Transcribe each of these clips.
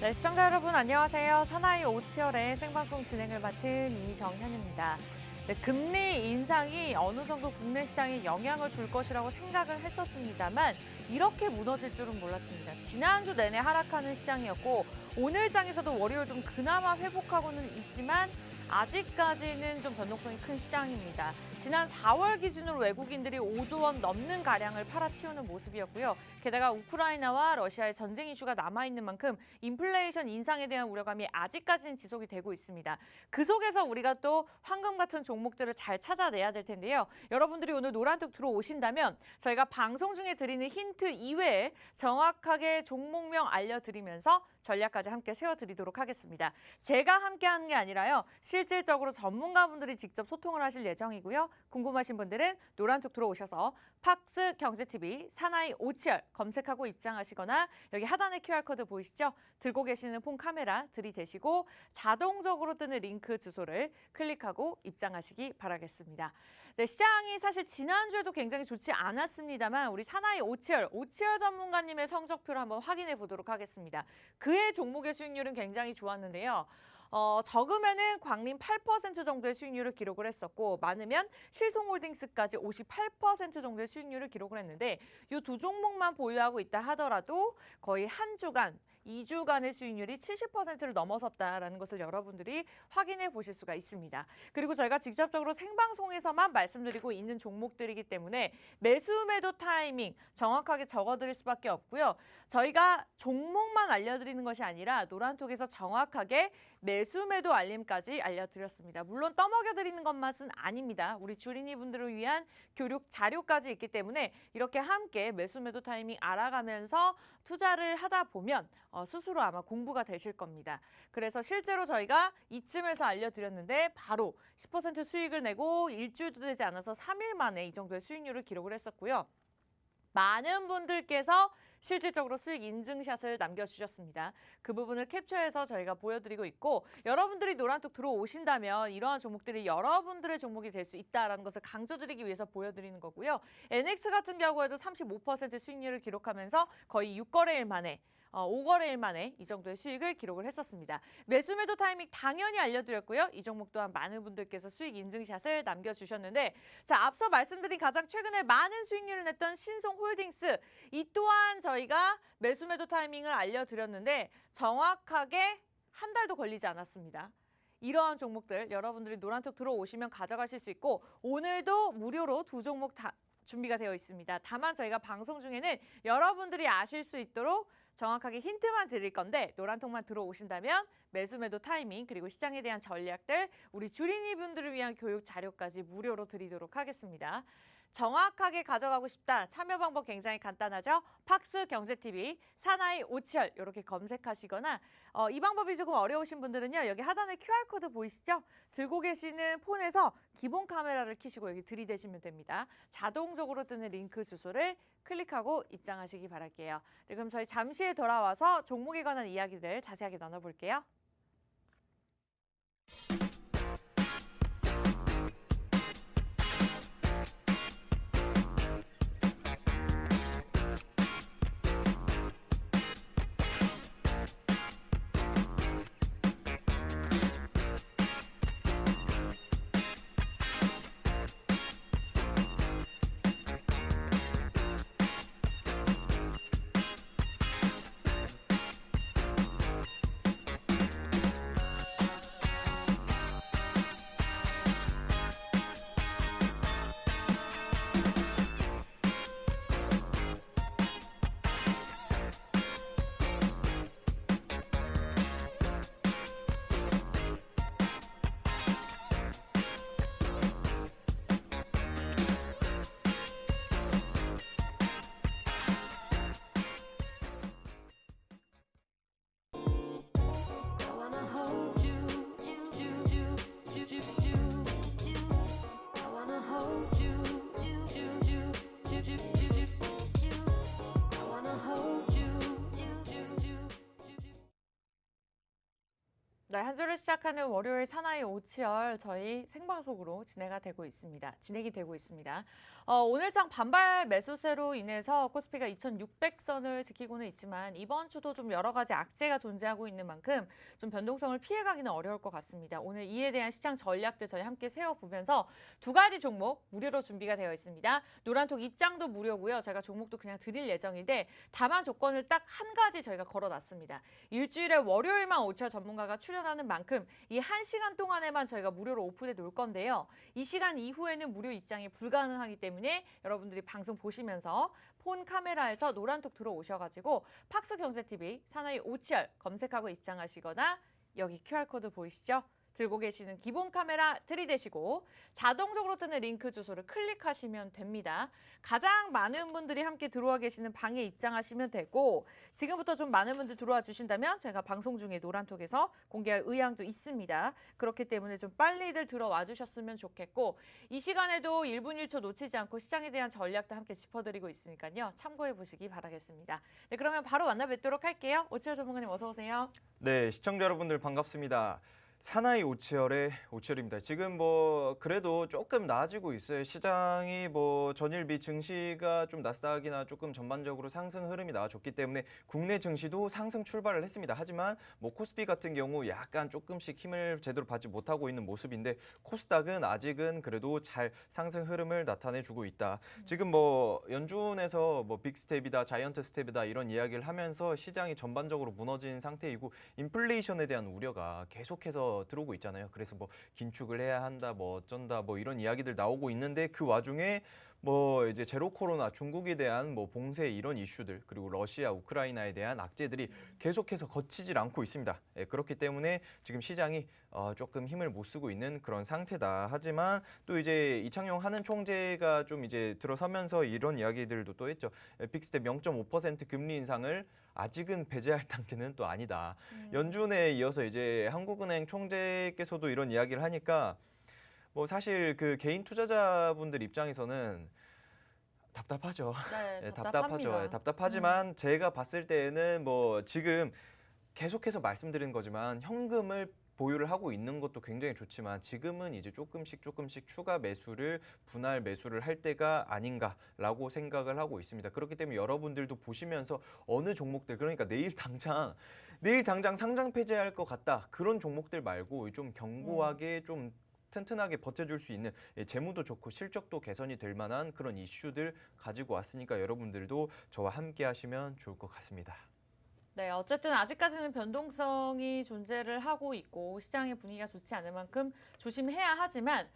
네, 시청자 여러분 안녕하세요. 사나이 오치열의 생방송 진행을 맡은 이정현입니다. 네, 금리 인상이 어느 정도 국내 시장에 영향을 줄 것이라고 생각을 했었습니다만 이렇게 무너질 줄은 몰랐습니다. 지난주 내내 하락하는 시장이었고 오늘 장에서도 월요일 좀 그나마 회복하고는 있지만 아직까지는 좀 변동성이 큰 시장입니다. 지난 4월 기준으로 외국인들이 5조 원 넘는 가량을 팔아치우는 모습이었고요. 게다가 우크라이나와 러시아의 전쟁 이슈가 남아있는 만큼 인플레이션 인상에 대한 우려감이 아직까지는 지속이 되고 있습니다. 그 속에서 우리가 또 황금 같은 종목들을 잘 찾아내야 될 텐데요. 여러분들이 오늘 노란톡 들어오신다면 저희가 방송 중에 드리는 힌트 이외에 정확하게 종목명 알려드리면서 전략까지 함께 세워드리도록 하겠습니다. 제가 함께하는 게 아니라요. 실질적으로 전문가분들이 직접 소통을 하실 예정이고요. 궁금하신 분들은 노란톡 들어오셔서 팍스 경제TV 사나이 오치열 검색하고 입장하시거나 여기 하단에 QR코드 보이시죠? 들고 계시는 폰 카메라 들이대시고 자동적으로 뜨는 링크 주소를 클릭하고 입장하시기 바라겠습니다. 네, 시장이 사실 지난주에도 굉장히 좋지 않았습니다만 우리 사나이 오치열 전문가님의 성적표를 한번 확인해 보도록 하겠습니다. 그의 종목의 수익률은 굉장히 좋았는데요. 적으면은 광림 8% 정도의 수익률을 기록을 했었고 많으면 실송홀딩스까지 58% 정도의 수익률을 기록을 했는데 이 두 종목만 보유하고 있다 하더라도 거의 한 주간 2주간의 수익률이 70%를 넘어섰다라는 것을 여러분들이 확인해 보실 수가 있습니다. 그리고 저희가 직접적으로 생방송에서만 말씀드리고 있는 종목들이기 때문에 매수 매도 타이밍 정확하게 적어드릴 수밖에 없고요. 저희가 종목만 알려드리는 것이 아니라 노란톡에서 정확하게 매수 매도 알림까지 알려드렸습니다. 물론 떠먹여드리는 것만은 아닙니다. 우리 주린이 분들을 위한 교육 자료까지 있기 때문에 이렇게 함께 매수 매도 타이밍 알아가면서 투자를 하다 보면 스스로 아마 공부가 되실 겁니다. 그래서 실제로 저희가 이쯤에서 알려드렸는데 바로 10% 수익을 내고 일주일도 되지 않아서 3일 만에 이 정도의 수익률을 기록을 했었고요. 많은 분들께서 실질적으로 수익 인증샷을 남겨주셨습니다. 그 부분을 캡처해서 저희가 보여드리고 있고 여러분들이 노란톡 들어오신다면 이러한 종목들이 여러분들의 종목이 될 수 있다는 것을 강조드리기 위해서 보여드리는 거고요. NX 같은 경우에도 35% 수익률을 기록하면서 거의 6거래일 만에 5거래일 만에 이 정도의 수익을 기록을 했었습니다. 매수 매도 타이밍 당연히 알려드렸고요. 이 종목 또한 많은 분들께서 수익 인증샷을 남겨주셨는데 자 앞서 말씀드린 가장 최근에 많은 수익률을 냈던 신송홀딩스 이 또한 저희가 매수 매도 타이밍을 알려드렸는데 정확하게 한 달도 걸리지 않았습니다. 이러한 종목들 여러분들이 노란톡 들어오시면 가져가실 수 있고 오늘도 무료로 두 종목 다 준비가 되어 있습니다. 다만 저희가 방송 중에는 여러분들이 아실 수 있도록 정확하게 힌트만 드릴 건데 노란통만 들어오신다면 매수 매도 타이밍 그리고 시장에 대한 전략들 우리 주린이 분들을 위한 교육 자료까지 무료로 드리도록 하겠습니다. 정확하게 가져가고 싶다. 참여 방법 굉장히 간단하죠. 팍스 경제TV 사나이 오치열 이렇게 검색하시거나 이 방법이 조금 어려우신 분들은요. 여기 하단에 QR코드 보이시죠? 들고 계시는 폰에서 기본 카메라를 켜시고 여기 들이대시면 됩니다. 자동적으로 뜨는 링크 주소를 클릭하고 입장하시기 바랄게요. 네, 그럼 저희 잠시 후에 돌아와서 종목에 관한 이야기들 자세하게 나눠볼게요. 네, 한 주를 시작하는 월요일 사나이 오치열 저희 생방송으로 진행이 되고 있습니다. 오늘장 반발 매수세로 인해서 코스피가 2,600선을 지키고는 있지만 이번 주도 좀 여러 가지 악재가 존재하고 있는 만큼 좀 변동성을 피해가기는 어려울 것 같습니다. 오늘 이에 대한 시장 전략들 저희 함께 세워보면서 두 가지 종목 무료로 준비가 되어 있습니다. 노란톡 입장도 무료고요. 제가 종목도 그냥 드릴 예정인데 다만 조건을 딱 한 가지 저희가 걸어놨습니다. 일주일에 월요일만 오치열 전문가가 출연하는 만큼 이 1시간 동안에만 저희가 무료로 오픈해 놓을 건데요. 이 시간 이후에는 무료 입장이 불가능하기 때문에 여러분들이 방송 보시면서 폰 카메라에서 노란톡 들어오셔가지고 팍스경제TV 사나이 오치열 검색하고 입장하시거나 여기 QR코드 보이시죠? 들고 계시는 기본 카메라 들이대시고 자동적으로 뜨는 링크 주소를 클릭하시면 됩니다. 가장 많은 분들이 함께 들어와 계시는 방에 입장하시면 되고 지금부터 좀 많은 분들 들어와 주신다면 제가 방송 중에 노란톡에서 공개할 의향도 있습니다. 그렇기 때문에 좀 빨리들 들어와 주셨으면 좋겠고 이 시간에도 1분 1초 놓치지 않고 시장에 대한 전략도 함께 짚어드리고 있으니까요. 참고해 보시기 바라겠습니다. 네, 그러면 바로 만나 뵙도록 할게요. 오치열 전문가님 어서 오세요. 네, 시청자 여러분들 반갑습니다. 사나이 오치열의 오치열입니다. 지금 뭐 그래도 조금 나아지고 있어요. 시장이 뭐 전일비 증시가 좀 나스닥이나 조금 전반적으로 상승 흐름이 나와줬기 때문에 국내 증시도 상승 출발을 했습니다. 하지만 뭐 코스피 같은 경우 약간 조금씩 힘을 제대로 받지 못하고 있는 모습인데 코스닥은 아직은 그래도 잘 상승 흐름을 나타내주고 있다. 지금 뭐 연준에서 뭐 빅스텝이다, 자이언트 스텝이다 이런 이야기를 하면서 시장이 전반적으로 무너진 상태이고 인플레이션에 대한 우려가 계속해서 들어오고 있잖아요. 그래서 뭐 긴축을 해야 한다, 뭐 어쩐다, 뭐 이런 이야기들 나오고 있는데 그 와중에 뭐 이제 제로 코로나, 중국에 대한 뭐 봉쇄 이런 이슈들 그리고 러시아, 우크라이나에 대한 악재들이 계속해서 거치질 않고 있습니다. 예, 그렇기 때문에 지금 시장이 조금 힘을 못 쓰고 있는 그런 상태다. 하지만 또 이제 이창용 하는 총재가 좀 이제 들어서면서 이런 이야기들도 또 했죠. 빅스텝 0.5% 금리 인상을 아직은 배제할 단계는 또 아니다. 연준에 이어서 이제 한국은행 총재께서도 이런 이야기를 하니까 뭐 사실 그 개인 투자자분들 입장에서는 답답하죠. 네, 예, 답답합니다. 예, 답답하지만 제가 봤을 때는 뭐 지금 계속해서 말씀드린 거지만 현금을 보유를 하고 있는 것도 굉장히 좋지만 지금은 이제 조금씩 추가 매수를 분할 매수를 할 때가 아닌가라고 생각을 하고 있습니다. 그렇기 때문에 여러분들도 보시면서 어느 종목들 그러니까 내일 당장 상장 폐지할 것 같다 그런 종목들 말고 좀 견고하게 좀 튼튼하게 버텨줄 수 있는 재무도 좋고 실적도 개선이 될 만한 그런 이슈들 가지고 왔으니까 여러분들도 저와 함께 하시면 좋을 것 같습니다. 네, 어쨌든 아직까지는 변동성이 존재를 하고 있고 시장의 분위기가 좋지 않을 만큼 조심해야 하지만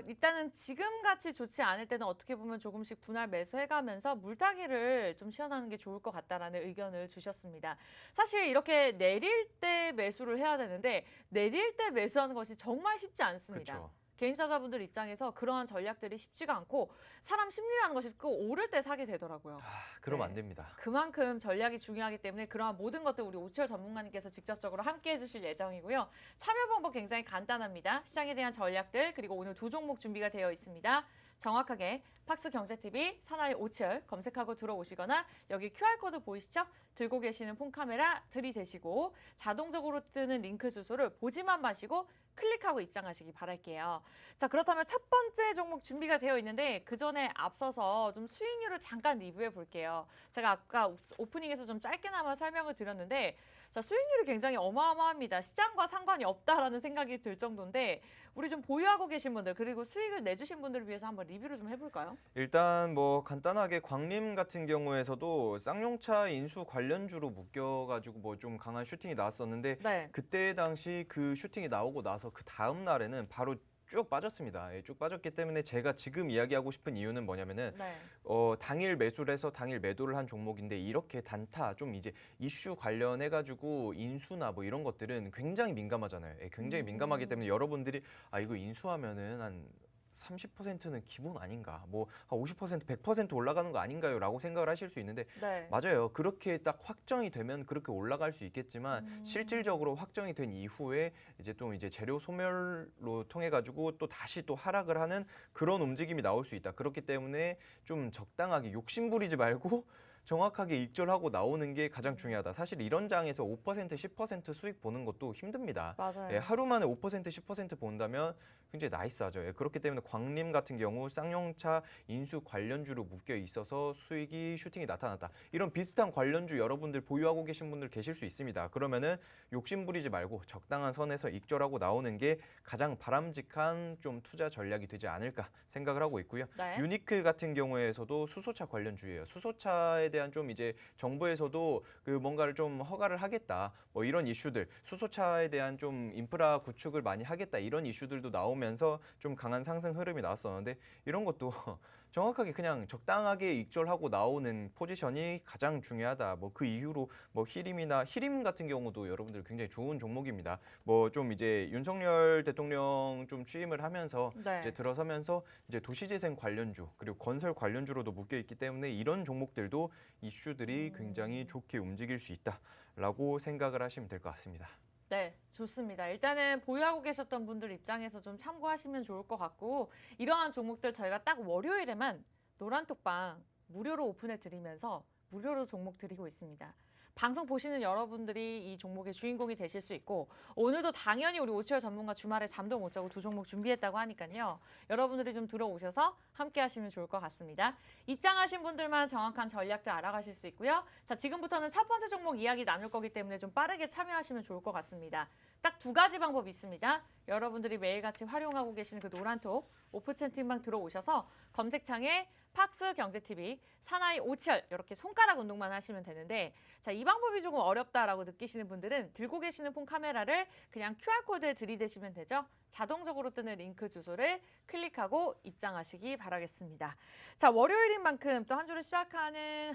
일단은 지금같이 좋지 않을 때는 어떻게 보면 조금씩 분할 매수해가면서 물타기를 좀 시원하는 게 좋을 것 같다라는 의견을 주셨습니다. 사실 이렇게 내릴 때 매수를 해야 되는데 내릴 때 매수하는 것이 정말 쉽지 않습니다. 그쵸. 개인 투자자분들 입장에서 그러한 전략들이 쉽지가 않고 사람 심리라는 것이 꼭 오를 때 사게 되더라고요. 그러면 네. 안 됩니다. 그만큼 전략이 중요하기 때문에 그러한 모든 것들 우리 오치열 전문가님께서 직접적으로 함께 해주실 예정이고요. 참여 방법 굉장히 간단합니다. 시장에 대한 전략들 그리고 오늘 두 종목 준비가 되어 있습니다. 정확하게 팍스경제TV 사나이 오치열 검색하고 들어오시거나 여기 QR코드 보이시죠? 들고 계시는 폰 카메라 들이대시고 자동적으로 뜨는 링크 주소를 보지만 마시고 클릭하고 입장하시기 바랄게요. 자, 그렇다면 첫 번째 종목 준비가 되어 있는데 그 전에 앞서서 좀 수익률을 잠깐 리뷰해 볼게요. 제가 아까 오프닝에서 좀 짧게나마 설명을 드렸는데 자, 수익률이 굉장히 어마어마합니다. 시장과 상관이 없다라는 생각이 들 정도인데 우리 좀 보유하고 계신 분들 그리고 수익을 내주신 분들을 위해서 한번 리뷰를 좀 해볼까요? 일단 뭐 간단하게 광림 같은 경우에서도 쌍용차 인수 관련주로 묶여가지고 뭐 좀 강한 슈팅이 나왔었는데 네. 그때 당시 그 슈팅이 나오고 나서 그 다음 날에는 바로 쭉 빠졌습니다. 예, 쭉 빠졌기 때문에 제가 지금 이야기하고 싶은 이유는 뭐냐면은 네. 당일 매수를 해서 당일 매도를 한 종목인데 이렇게 단타 좀 이제 이슈 관련해 가지고 인수나 뭐 이런 것들은 굉장히 민감하잖아요. 예, 굉장히 민감하기 때문에 여러분들이 이거 인수하면은 한 30%는 기본 아닌가, 뭐 한 50%, 100% 올라가는 거 아닌가요? 라고 생각을 하실 수 있는데 네. 맞아요. 그렇게 딱 확정이 되면 그렇게 올라갈 수 있겠지만 실질적으로 확정이 된 이후에 이제 또 이제 재료 소멸로 통해 가지고 또 다시 또 하락을 하는 그런 움직임이 나올 수 있다. 그렇기 때문에 좀 적당하게 욕심 부리지 말고 정확하게 익절하고 나오는 게 가장 중요하다. 사실 이런 장에서 5% 10% 수익 보는 것도 힘듭니다. 맞아요. 예, 하루 만에 5% 10% 본다면 굉장히 나이스하죠. 예, 그렇기 때문에 광림 같은 경우 쌍용차 인수 관련주로 묶여 있어서 수익이 슈팅이 나타났다. 이런 비슷한 관련주 여러분들 보유하고 계신 분들 계실 수 있습니다. 그러면은 욕심 부리지 말고 적당한 선에서 익절하고 나오는 게 가장 바람직한 좀 투자 전략이 되지 않을까 생각을 하고 있고요. 네. 유니크 같은 경우에서도 수소차 관련주예요. 수소차에 대한 좀 이제 정부에서도 그 뭔가를 좀 허가를 하겠다. 뭐 이런 이슈들, 수소차에 대한 좀 인프라 구축을 많이 하겠다. 이런 이슈들도 나오면서 좀 강한 상승 흐름이 나왔었는데 이런 것도 정확하게 그냥 적당하게 익절하고 나오는 포지션이 가장 중요하다. 뭐 그 이후로 뭐 히림 같은 경우도 여러분들 굉장히 좋은 종목입니다. 뭐 좀 이제 윤석열 대통령 좀 취임을 하면서 네. 이제 들어서면서 이제 도시재생 관련주 그리고 건설 관련주로도 묶여 있기 때문에 이런 종목들도 이슈들이 굉장히 좋게 움직일 수 있다라고 생각을 하시면 될 것 같습니다. 네, 좋습니다. 일단은 보유하고 계셨던 분들 입장에서 좀 참고하시면 좋을 것 같고 이러한 종목들 저희가 딱 월요일에만 노란톡방 무료로 오픈해 드리면서 무료로 종목 드리고 있습니다. 방송 보시는 여러분들이 이 종목의 주인공이 되실 수 있고 오늘도 당연히 우리 오치열 전문가 주말에 잠도 못 자고 두 종목 준비했다고 하니까요. 여러분들이 좀 들어오셔서 함께 하시면 좋을 것 같습니다. 입장하신 분들만 정확한 전략들 알아가실 수 있고요. 자, 지금부터는 첫 번째 종목 이야기 나눌 거기 때문에 좀 빠르게 참여하시면 좋을 것 같습니다. 딱 두 가지 방법이 있습니다. 여러분들이 매일같이 활용하고 계시는 그 노란톡 오프 채팅방 들어오셔서 검색창에 팍스 경제TV, 사나이 오치열 이렇게 손가락 운동만 하시면 되는데 자, 이 방법이 조금 어렵다라고 느끼시는 분들은 들고 계시는 폰 카메라를 그냥 QR코드에 들이대시면 되죠. 자동적으로 뜨는 링크 주소를 클릭하고 입장하시기 바라겠습니다. 자, 월요일인 만큼 또 한 주를 시작하는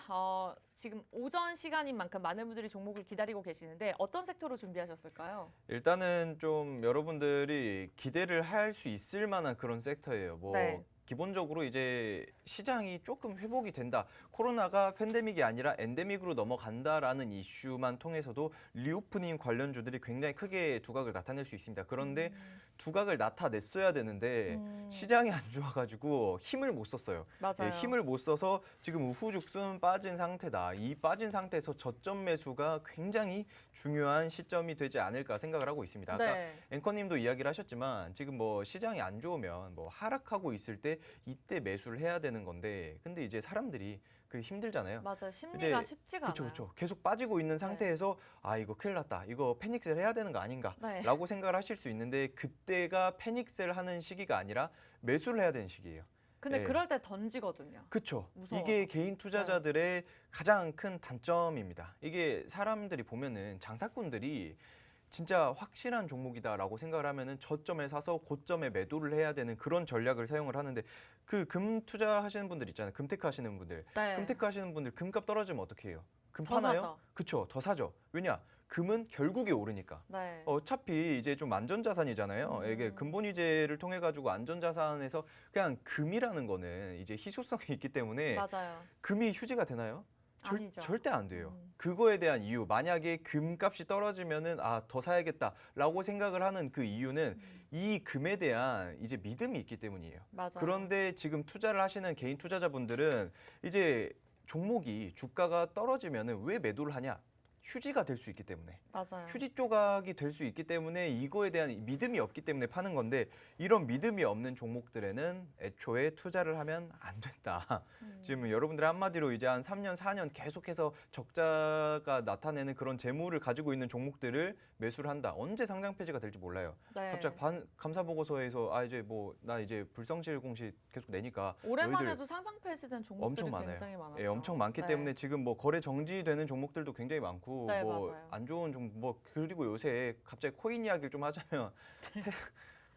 지금 오전 시간인 만큼 많은 분들이 종목을 기다리고 계시는데 어떤 섹터로 준비하셨을까요? 일단은 좀 여러분들이 기대를 할 수 있을 만한 그런 섹터예요. 뭐 네. 기본적으로 이제 시장이 조금 회복이 된다. 코로나가 팬데믹이 아니라 엔데믹으로 넘어간다라는 이슈만 통해서도 리오프닝 관련주들이 굉장히 크게 두각을 나타낼 수 있습니다. 그런데 두각을 나타냈어야 되는데 시장이 안 좋아가지고 힘을 못 썼어요. 맞아요. 예, 힘을 못 써서 지금 우후죽순 빠진 상태다. 이 빠진 상태에서 저점 매수가 굉장히 중요한 시점이 되지 않을까 생각을 하고 있습니다. 아까 네. 앵커님도 이야기를 하셨지만 지금 뭐 시장이 안 좋으면 뭐 하락하고 있을 때 이때 매수를 해야 되는 건데 근데 이제 사람들이 그 힘들잖아요. 맞아요. 심리가 이제 쉽지가 않아요. 그렇죠. 계속 빠지고 있는 상태에서 아 이거 큰일 났다. 이거 패닉셀 해야 되는 거 아닌가라고 네. 생각을 하실 수 있는데 그때가 패닉셀 하는 시기가 아니라 매수를 해야 되는 시기예요. 근데 예. 그럴 때 던지거든요. 그렇죠. 무서워서. 이게 개인 투자자들의 가장 큰 단점입니다. 이게 사람들이 보면은 장사꾼들이 진짜 확실한 종목이다라고 생각을 하면은 저점에 사서 고점에 매도를 해야 되는 그런 전략을 사용을 하는데 그 금 투자하시는 분들 있잖아요. 금테크 하시는 분들. 네. 금테크 하시는 분들 금값 떨어지면 어떻게 해요? 금 더 파나요? 사죠. 그쵸. 더 사죠. 왜냐? 금은 결국에 오르니까. 네. 어차피 이제 좀 안전자산이잖아요. 이게 근본이제를 통해 가지고 안전자산에서 그냥 금이라는 거는 이제 희소성이 있기 때문에 맞아요. 금이 휴지가 되나요? 아니죠. 절대 안 돼요. 그거에 대한 이유, 만약에 금값이 떨어지면은 아, 더 사야겠다라고 생각을 하는 그 이유는 이 금에 대한 이제 믿음이 있기 때문이에요. 맞아요. 그런데 지금 투자를 하시는 개인 투자자분들은 이제 종목이 주가가 떨어지면은 왜 매도를 하냐? 휴지가 될 수 있기 때문에. 맞아요. 휴지 조각이 될 수 있기 때문에 이거에 대한 믿음이 없기 때문에 파는 건데 이런 믿음이 없는 종목들에는 애초에 투자를 하면 안 된다. 지금 여러분들 한마디로 이제 한 3년, 4년 계속해서 적자가 나타내는 그런 재물을 가지고 있는 종목들을 매수를 한다. 언제 상장 폐지가 될지 몰라요. 네. 갑자기 감사 보고서에서 아 이제 뭐 나 이제 불성실 공시 계속 내니까 너희들 올해만해도 상장 폐지된 종목들이 엄청 많아요. 굉장히 많았죠. 예, 엄청 많기 네. 때문에 지금 뭐 거래 정지되는 종목들도 굉장히 많고 네, 뭐 맞아요. 안 좋은 뭐 그리고 요새 갑자기 코인 이야기를 좀 하자면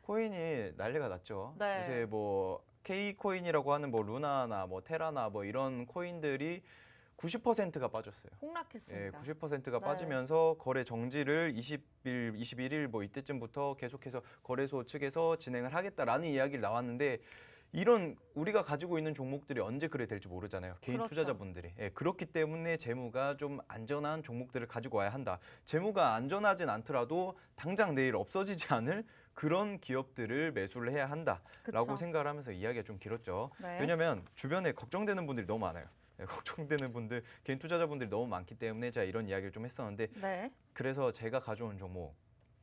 코인이 난리가 났죠. 네. 요새 뭐 K 코인이라고 하는 뭐 루나나 뭐 테라나 뭐 이런 코인들이 90%가 빠졌어요. 폭락했습니다. 예, 90%가 네. 빠지면서 거래 정지를 20일, 21일 뭐 이때쯤부터 계속해서 거래소 측에서 진행을 하겠다라는 이야기를 나왔는데 이런 우리가 가지고 있는 종목들이 언제 그래 될지 모르잖아요. 개인 그렇죠. 투자자분들이. 예, 그렇기 때문에 재무가 좀 안전한 종목들을 가지고 와야 한다. 재무가 안전하진 않더라도 당장 내일 없어지지 않을 그런 기업들을 매수를 해야 한다라고 그쵸. 생각을 하면서 이야기가 좀 길었죠. 네. 왜냐하면 주변에 걱정되는 분들이 너무 많아요. 걱정되는 분들, 개인 투자자분들이 너무 많기 때문에 제가 이런 이야기를 좀 했었는데 네. 그래서 제가 가져온 종목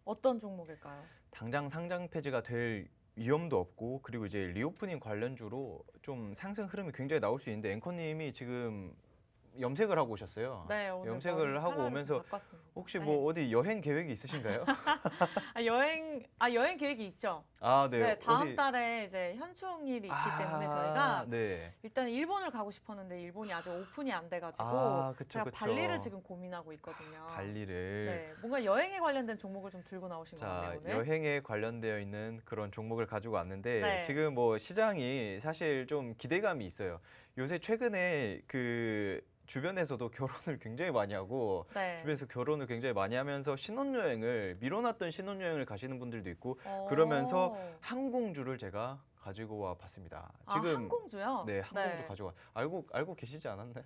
어떤 종목일까요? 당장 상장 폐지가 될 위험도 없고 그리고 이제 리오프닝 관련주로 좀 상승 흐름이 굉장히 나올 수 있는데 앵커님이 지금 염색을 하고 오셨어요. 네, 오늘 염색을 머리 하고 컬러를 오면서 좀 바꿨습니다. 혹시 네. 뭐 어디 여행 계획이 있으신가요? 여행 계획이 있죠. 아, 네. 네, 다음 어디- 달에 이제 현충일이 있기 때문에 저희가 네. 일단 일본을 가고 싶었는데 일본이 아직 오픈이 안 돼가지고 그쵸, 제가 그쵸. 발리를 지금 고민하고 있거든요. 발리를. 네, 뭔가 여행에 관련된 종목을 좀 들고 나오신 것 자, 같네요, 오늘. 여행에 관련되어 있는 그런 종목을 가지고 왔는데 네. 지금 뭐 시장이 사실 좀 기대감이 있어요. 요새 최근에 그 주변에서도 결혼을 굉장히 많이 하고 네. 주변에서 결혼을 굉장히 많이 하면서 신혼여행을 미뤄놨던 신혼여행을 가시는 분들도 있고 어. 그러면서 항공주를 제가 가지고 와 봤습니다. 지금 항공주요? 네, 항공주 가져와. 알고 계시지 않았나요?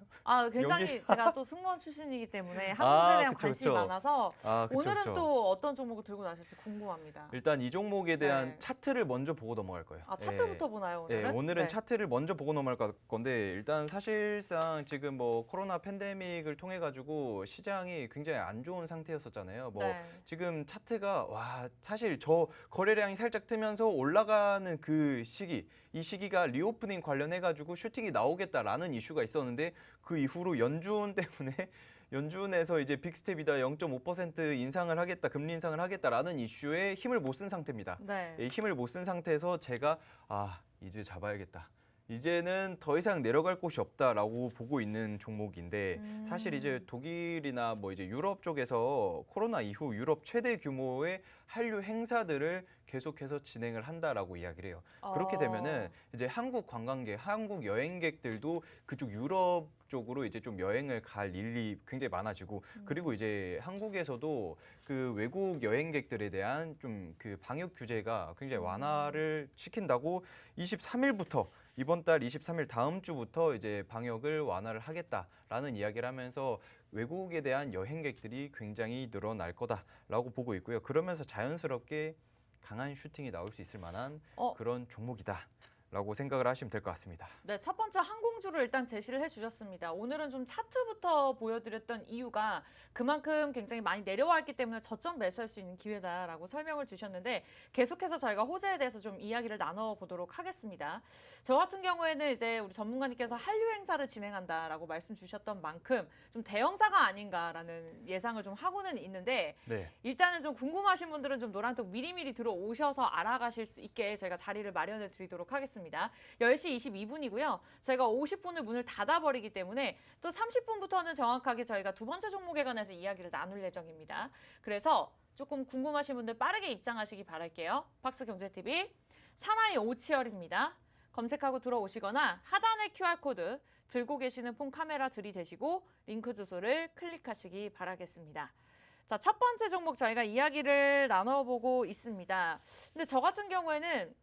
굉장히 제가 또 승무원 출신이기 때문에 항공주에 대한 그쵸, 관심이 그쵸. 많아서 그쵸, 오늘은 그쵸. 또 어떤 종목을 들고 나실지 궁금합니다. 일단 이 종목에 대한 네. 차트를 먼저 보고 넘어갈 거예요. 차트부터 보나요, 예, 오늘은? 오늘은 네. 차트를 먼저 보고 넘어갈 건데 일단 사실상 지금 뭐 코로나 팬데믹을 통해 가지고 시장이 굉장히 안 좋은 상태였었잖아요. 뭐 네. 지금 차트가 사실 저 거래량이 살짝 뜨면서 올라가는 그 시기, 이 시기가 리오프닝 관련해 가지고 슈팅이 나오겠다라는 이슈가 있었는데 그 이후로 연준 때문에 연준에서 이제 빅스텝이다 0.5% 인상을 하겠다, 금리 인상을 하겠다라는 이슈에 힘을 못 쓴 상태입니다. 네. 이 힘을 못 쓴 상태에서 제가 이제 잡아야겠다. 이제는 더 이상 내려갈 곳이 없다라고 보고 있는 종목인데 사실 이제 독일이나 뭐 이제 유럽 쪽에서 코로나 이후 유럽 최대 규모의 한류 행사들을 계속해서 진행을 한다라고 이야기를 해요. 그렇게 되면은 이제 한국 관광객, 한국 여행객들도 그쪽 유럽 쪽으로 이제 좀 여행을 갈 일이 굉장히 많아지고 그리고 이제 한국에서도 그 외국 여행객들에 대한 좀 그 방역 규제가 굉장히 완화를 시킨다고 23일부터 이번 달 23일 다음 주부터 이제 방역을 완화를 하겠다라는 이야기를 하면서 외국에 대한 여행객들이 굉장히 늘어날 거다라고 보고 있고요. 그러면서 자연스럽게 강한 슈팅이 나올 수 있을 만한 그런 종목이다라고 생각을 하시면 될 것 같습니다. 네, 첫 번째 항공주를 일단 제시를 해주셨습니다. 오늘은 좀 차트부터 보여드렸던 이유가 그만큼 굉장히 많이 내려와 있기 때문에 저점 매수할 수 있는 기회다라고 설명을 주셨는데 계속해서 저희가 호재에 대해서 좀 이야기를 나눠보도록 하겠습니다. 저 같은 경우에는 이제 우리 전문가님께서 한류 행사를 진행한다라고 말씀 주셨던 만큼 좀 대형사가 아닌가라는 예상을 좀 하고는 있는데 네. 일단은 좀 궁금하신 분들은 좀 노란톡 미리미리 들어오셔서 알아가실 수 있게 저희가 자리를 마련해 드리도록 하겠습니다. 10시 22분이고요. 저희가 50분을 문을 닫아버리기 때문에 또 30분부터는 정확하게 저희가 두 번째 종목에 관해서 이야기를 나눌 예정입니다. 그래서 조금 궁금하신 분들 빠르게 입장하시기 바랄게요. 박스경제TV 사나이 오치열입니다. 검색하고 들어오시거나 하단의 QR코드 들고 계시는 폰 카메라 들이대시고 링크 주소를 클릭하시기 바라겠습니다. 자, 첫 번째 종목 저희가 이야기를 나눠보고 있습니다. 근데 저 같은 경우에는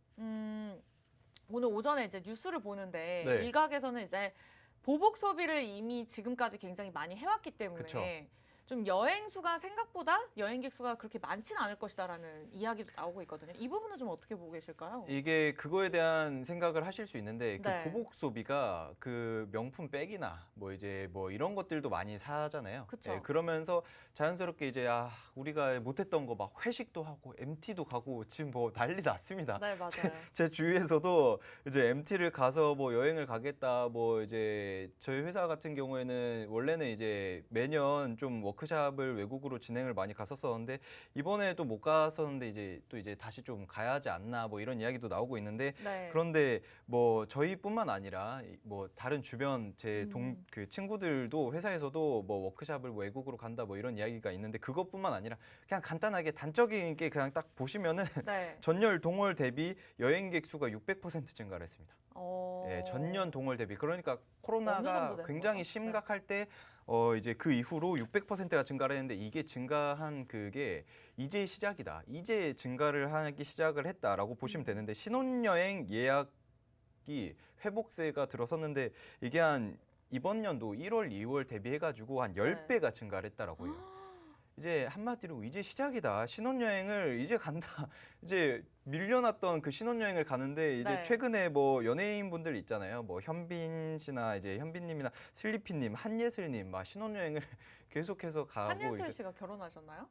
오늘 오전에 이제 뉴스를 보는데 네. 일각에서는 이제 보복 소비를 이미 지금까지 굉장히 많이 해왔기 때문에 그쵸. 좀 여행 수가 생각보다 여행객 수가 그렇게 많지는 않을 것이다라는 이야기도 나오고 있거든요. 이 부분은 좀 어떻게 보고 계실까요? 이게 그거에 대한 생각을 하실 수 있는데 네. 그 보복 소비가 그 명품 백이나 뭐 이제 뭐 이런 것들도 많이 사잖아요. 그쵸. 그러면서 자연스럽게 이제 우리가 못했던 거 막 회식도 하고 MT도 가고 지금 뭐 난리 났습니다. 네, 맞아요. 제 주위에서도 이제 MT를 가서 뭐 여행을 가겠다 뭐 이제 저희 회사 같은 경우에는 원래는 이제 매년 좀 워크숍을 외국으로 진행을 많이 갔었었는데 이번에 또 못 갔었는데 이제 다시 좀 가야 하지 않나 뭐 이런 이야기도 나오고 있는데 네. 그런데 뭐 저희뿐만 아니라 뭐 다른 주변 제 그 친구들도 회사에서도 뭐 워크숍을 외국으로 간다 뭐 이런 이야기가 있는데 그것뿐만 아니라 그냥 간단하게 단적인 게 그냥 딱 보시면은 네. 전년 동월 대비 여행객 수가 600% 증가를 했습니다. 네. 전년 동월 대비. 그러니까 어느 정도 코로나가 되는 굉장히 거죠? 심각할 때 이제 그 이후로 600%가 증가를 했는데 이게 증가한 그게 이제 시작이다. 이제 증가를 하기 시작을 했다라고 보시면 되는데 신혼여행 예약이 회복세가 들어섰는데 이게 한 이번 연도 1월, 2월 대비해가지고 한 10배가 증가를 했다라고 해요. 이제 한마디로 이제 시작이다. 신혼여행을 이제 간다. 이제 밀려났던 그 신혼여행을 가는데 이제 네. 최근에 뭐 연예인분들 있잖아요. 뭐 현빈 씨나 이제 현빈님이나 슬리피님, 한예슬님 막 신혼여행을 계속해서 가고 한예슬 이제 씨가 결혼하셨나요?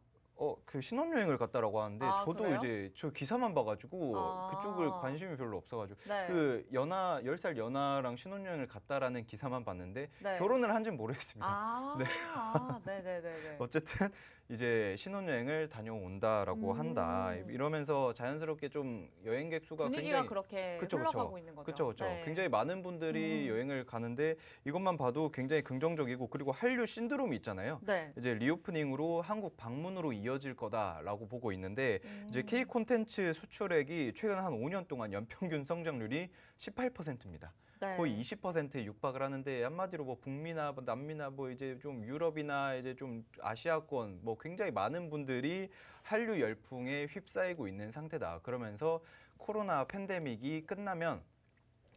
그 신혼여행을 갔다라고 하는데 아, 저도 그래요? 이제 저 기사만 봐가지고 아. 그쪽을 관심이 별로 없어가지고 네. 그 연하 10살 연하랑 신혼여행을 갔다라는 기사만 봤는데 네. 결혼을 한지는 모르겠습니다. 아, 네. 네네네네. 어쨌든 이제 신혼여행을 다녀온다라고 한다. 이러면서 자연스럽게 좀 여행객 수가 분위기가 굉장히 그렇게 그쵸, 흘러가고 그쵸. 있는 거죠. 그렇죠. 네. 굉장히 많은 분들이 여행을 가는데 이것만 봐도 굉장히 긍정적이고 그리고 한류 신드롬이 있잖아요. 네. 이제 리오프닝으로 한국 방문으로 이어질 거다라고 보고 있는데 이제 K 콘텐츠 수출액이 최근 한 5년 동안 연평균 성장률이 18%입니다. 네. 거의 20%에 육박을 하는데 한마디로 뭐 북미나 뭐 남미나 뭐 이제 좀 유럽이나 이제 좀 아시아권 뭐 굉장히 많은 분들이 한류 열풍에 휩싸이고 있는 상태다. 그러면서 코로나 팬데믹이 끝나면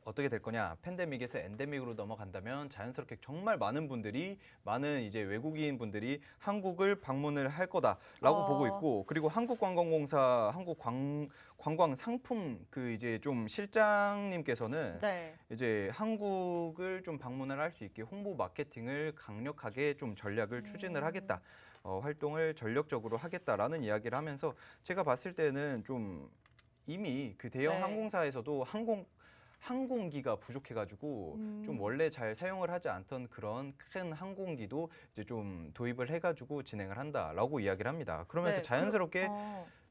어떻게 될 거냐? 팬데믹에서 엔데믹으로 넘어간다면 자연스럽게 정말 많은 분들이 많은 이제 외국인 분들이 한국을 방문을 할 거다라고 보고 있고 그리고 한국관광공사 관광 상품 그 이제 좀 실장님께서는 네. 이제 한국을 좀 방문을 할 수 있게 홍보 마케팅을 강력하게 좀 전략을 추진을 하겠다. 활동을 전력적으로 하겠다라는 이야기를 하면서 제가 봤을 때는 좀 이미 그 대형 네. 항공사에서도 항공기가 부족해가지고 좀 원래 잘 사용을 하지 않던 그런 큰 항공기도 이제 좀 도입을 해가지고 진행을 한다라고 이야기를 합니다. 그러면서 네. 자연스럽게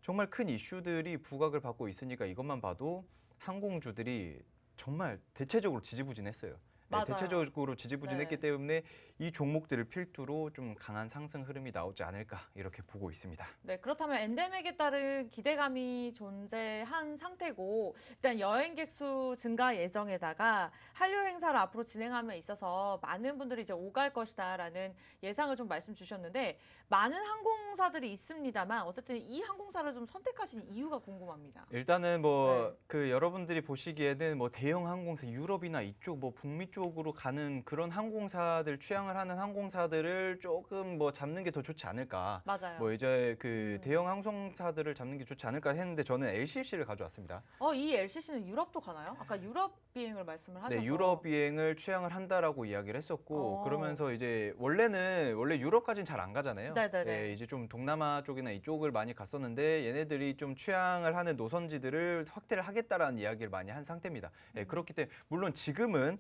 정말 큰 이슈들이 부각을 받고 있으니까 이것만 봐도 항공주들이 정말 대체적으로 지지부진했어요. 네, 맞아요. 대체적으로 지지부진했기 네. 때문에 이 종목들을 필두로 좀 강한 상승 흐름이 나오지 않을까 이렇게 보고 있습니다. 네, 그렇다면 엔데믹에 따른 기대감이 존재한 상태고 일단 여행객 수 증가 예정에다가 한류 행사를 앞으로 진행함에 있어서 많은 분들이 이제 오갈 것이다라는 예상을 좀 말씀 주셨는데 많은 항공사들이 있습니다만 어쨌든 이 항공사를 좀 선택하신 이유가 궁금합니다. 일단은 뭐 네. 그 여러분들이 보시기에는 뭐 대형 항공사 유럽이나 이쪽 뭐 북미 쪽으로 가는 그런 항공사들 취향을 하는 항공사들을 조금 뭐 잡는 게 더 좋지 않을까. 맞아요. 뭐 이제 그 대형 항공사들을 잡는 게 좋지 않을까 했는데 저는 LCC를 가져왔습니다. 이 LCC는 유럽도 가나요? 아까 유럽 비행을 말씀을 하셔서. 네, 유럽 비행을 취향을 한다라고 이야기를 했었고 그러면서 이제 원래 유럽까지는 잘 안 가잖아요. 네네네. 네, 이제 좀 동남아 쪽이나 이쪽을 많이 갔었는데 얘네들이 좀 취향을 하는 노선지들을 확대를 하겠다라는 이야기를 많이 한 상태입니다. 네, 그렇기 때문에 물론 지금은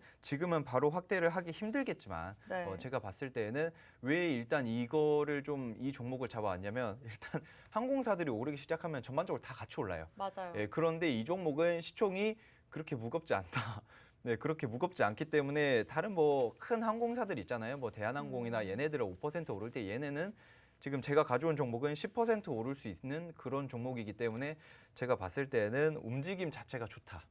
바로 확대를 하기 힘들겠지만 네. 제가 봤을 때는 왜 일단 이거를 좀 이 종목을 잡아왔냐면 일단 항공사들이 오르기 시작하면 전반적으로 다 같이 올라요. 맞아요. 예, 그런데 이 종목은 시총이 그렇게 무겁지 않다. 네, 그렇게 무겁지 않기 때문에 다른 뭐 큰 항공사들 있잖아요. 뭐 대한항공이나 얘네들은 5% 오를 때 얘네는 지금 제가 가져온 종목은 10% 오를 수 있는 그런 종목이기 때문에 제가 봤을 때는 움직임 자체가 좋다.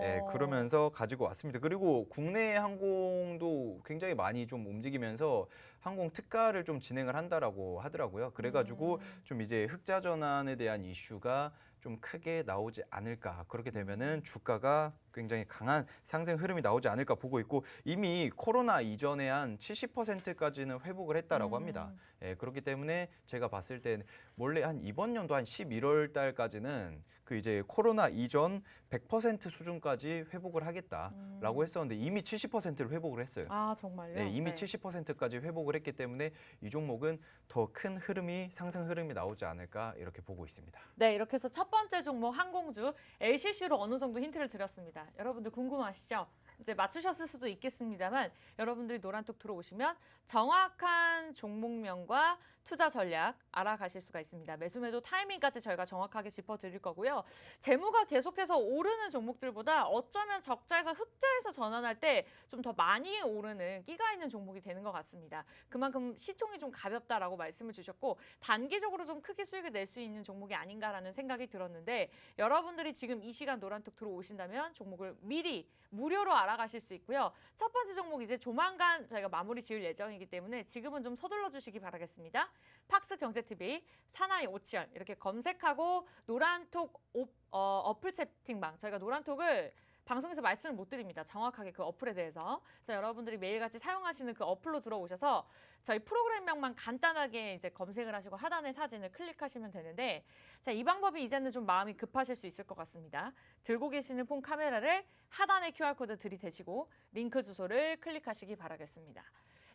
예, 그러면서 가지고 왔습니다. 그리고 국내 항공도 굉장히 많이 좀 움직이면서 항공 특가를 좀 진행을 한다라고 하더라고요. 그래가지고 좀 이제 흑자 전환에 대한 이슈가 좀 크게 나오지 않을까. 그렇게 되면은 주가가 굉장히 강한 상승 흐름이 나오지 않을까 보고 있고 이미 코로나 이전에 한 70%까지는 회복을 했다라고 합니다. 예, 그렇기 때문에 제가 봤을 때 원래 한 이번 연도 한 11월 달까지는 그 이제 코로나 이전 100% 수준까지 회복을 하겠다라고 했었는데 이미 70%를 회복을 했어요. 아, 정말요? 네, 이미 네. 70%까지 회복을 했기 때문에 이 종목은 더 큰 상승 흐름이 나오지 않을까 이렇게 보고 있습니다. 네, 이렇게 해서 첫 번째 종목 항공주 LCC로 어느 정도 힌트를 드렸습니다. 여러분들 궁금하시죠? 이제 맞추셨을 수도 있겠습니다만 여러분들이 노란톡 들어오시면 정확한 종목명과 투자 전략 알아가실 수가 있습니다. 매수매도 타이밍까지 저희가 정확하게 짚어드릴 거고요. 재무가 계속해서 오르는 종목들보다 어쩌면 적자에서 흑자에서 전환할 때 좀 더 많이 오르는 끼가 있는 종목이 되는 것 같습니다. 그만큼 시총이 좀 가볍다라고 말씀을 주셨고 단기적으로 좀 크게 수익을 낼 수 있는 종목이 아닌가라는 생각이 들었는데 여러분들이 지금 이 시간 노란톡 들어오신다면 종목을 미리 무료로 알아가실 수 있고요. 첫 번째 종목 이제 조만간 저희가 마무리 지을 예정이기 때문에 지금은 좀 서둘러 주시기 바라겠습니다. 팍스 경제TV 사나이 오치열 이렇게 검색하고 노란톡 어플 채팅방 저희가 노란톡을 방송에서 말씀을 못 드립니다. 정확하게 그 어플에 대해서. 그래서 여러분들이 매일같이 사용하시는 그 어플로 들어오셔서 저희 프로그램명만 간단하게 이제 검색을 하시고 하단의 사진을 클릭하시면 되는데, 자, 이 방법이 이제는 좀 마음이 급하실 수 있을 것 같습니다. 들고 계시는 폰 카메라를 하단의 QR코드 들이대시고 링크 주소를 클릭하시기 바라겠습니다.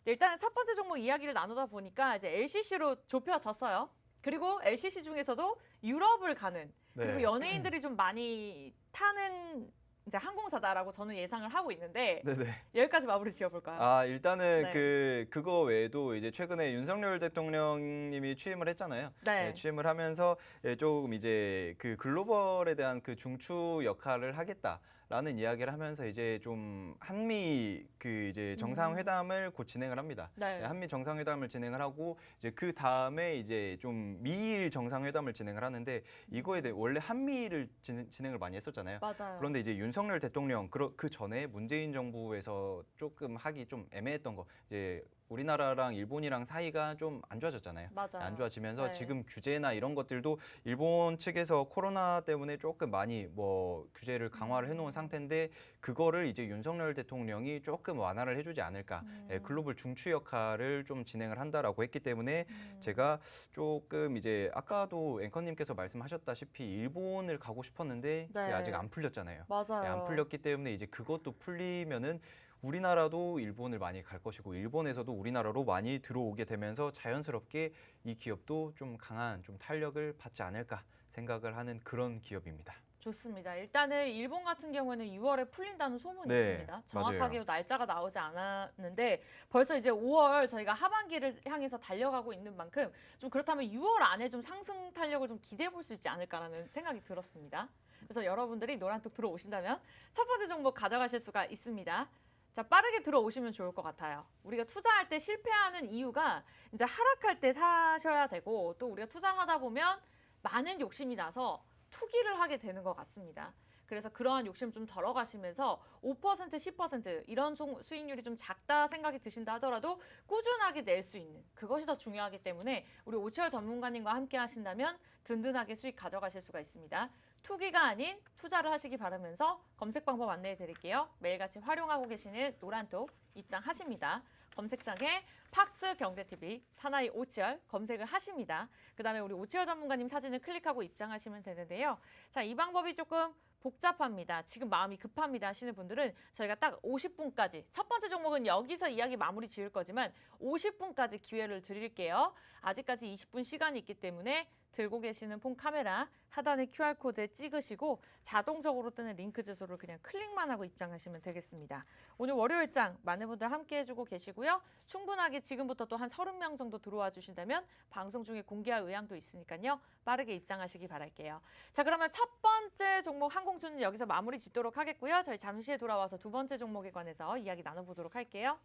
네, 일단은 첫 번째 종목 이야기를 나누다 보니까 이제 LCC로 좁혀졌어요. 그리고 LCC 중에서도 유럽을 가는, 그리고 네. 연예인들이 좀 많이 타는 이제 항공사다라고 저는 예상을 하고 있는데, 네네. 여기까지 마무리 지어볼까요? 일단은 네. 그거 외에도 이제 최근에 윤석열 대통령님이 취임을 했잖아요. 네. 취임을 하면서 조금 이제 그 글로벌에 대한 그 중추 역할을 하겠다라는 이야기를 하면서 이제 좀 한미 그 이제 정상회담을 곧 진행을 합니다. 네. 한미 정상회담을 진행을 하고 이제 그 다음에 이제 좀 미일 정상회담을 진행을 하는데, 이거에 대해 원래 한미를 진행을 많이 했었잖아요. 맞아요. 그런데 이제 윤석열 대통령 그 전에 문재인 정부에서 조금 하기 좀 애매했던 거, 이제 우리나라랑 일본이랑 사이가 좀 안 좋아졌잖아요. 맞아요. 안 좋아지면서 네. 지금 규제나 이런 것들도 일본 측에서 코로나 때문에 조금 많이 뭐 규제를 강화를 해놓은 상태인데, 그거를 이제 윤석열 대통령이 조금 완화를 해주지 않을까. 글로벌 중추 역할을 좀 진행을 한다라고 했기 때문에 제가 조금 이제 아까도 앵커님께서 말씀하셨다시피 일본을 가고 싶었는데 네. 그게 아직 안 풀렸잖아요. 맞아요. 안 풀렸기 때문에 이제 그것도 풀리면은 우리나라도 일본을 많이 갈 것이고, 일본에서도 우리나라로 많이 들어오게 되면서 자연스럽게 이 기업도 좀 강한 좀 탄력을 받지 않을까 생각을 하는 그런 기업입니다. 좋습니다. 일단은 일본 같은 경우에는 6월에 풀린다는 소문이 네, 있습니다. 정확하게 맞아요. 날짜가 나오지 않았는데 벌써 이제 5월 저희가 하반기를 향해서 달려가고 있는 만큼 좀 그렇다면 6월 안에 좀 상승 탄력을 좀 기대해 볼 수 있지 않을까라는 생각이 들었습니다. 그래서 여러분들이 노란톡 들어오신다면 첫 번째 종목 가져가실 수가 있습니다. 자, 빠르게 들어오시면 좋을 것 같아요. 우리가 투자할 때 실패하는 이유가 이제 하락할 때 사셔야 되고, 또 우리가 투자를 하다 보면 많은 욕심이 나서 투기를 하게 되는 것 같습니다. 그래서 그러한 욕심 좀 덜어가시면서 5%, 10% 이런 수익률이 좀 작다 생각이 드신다 하더라도 꾸준하게 낼 수 있는 그것이 더 중요하기 때문에 우리 오치열 전문가님과 함께 하신다면 든든하게 수익 가져가실 수가 있습니다. 투기가 아닌 투자를 하시기 바라면서 검색 방법 안내해 드릴게요. 매일같이 활용하고 계시는 노란톡 입장하십니다. 검색창에 팍스 경제TV 사나이 오치열 검색을 하십니다. 그다음에 우리 오치열 전문가님 사진을 클릭하고 입장하시면 되는데요. 자, 이 방법이 조금 복잡합니다. 지금 마음이 급합니다 하시는 분들은 저희가 딱 50분까지, 첫 번째 종목은 여기서 이야기 마무리 지을 거지만 50분까지 기회를 드릴게요. 아직까지 20분 시간이 있기 때문에 들고 계시는 폰 카메라 하단의 QR코드에 찍으시고 자동적으로 뜨는 링크 주소를 그냥 클릭만 하고 입장하시면 되겠습니다. 오늘 월요일장 많은 분들 함께 해주고 계시고요. 충분하게 지금부터 또 한 30명 정도 들어와 주신다면 방송 중에 공개할 의향도 있으니까요. 빠르게 입장하시기 바랄게요. 자, 그러면 첫 번째 종목 항공주는 여기서 마무리 짓도록 하겠고요. 저희 잠시 후에 돌아와서 두 번째 종목에 관해서 이야기 나눠보도록 할게요.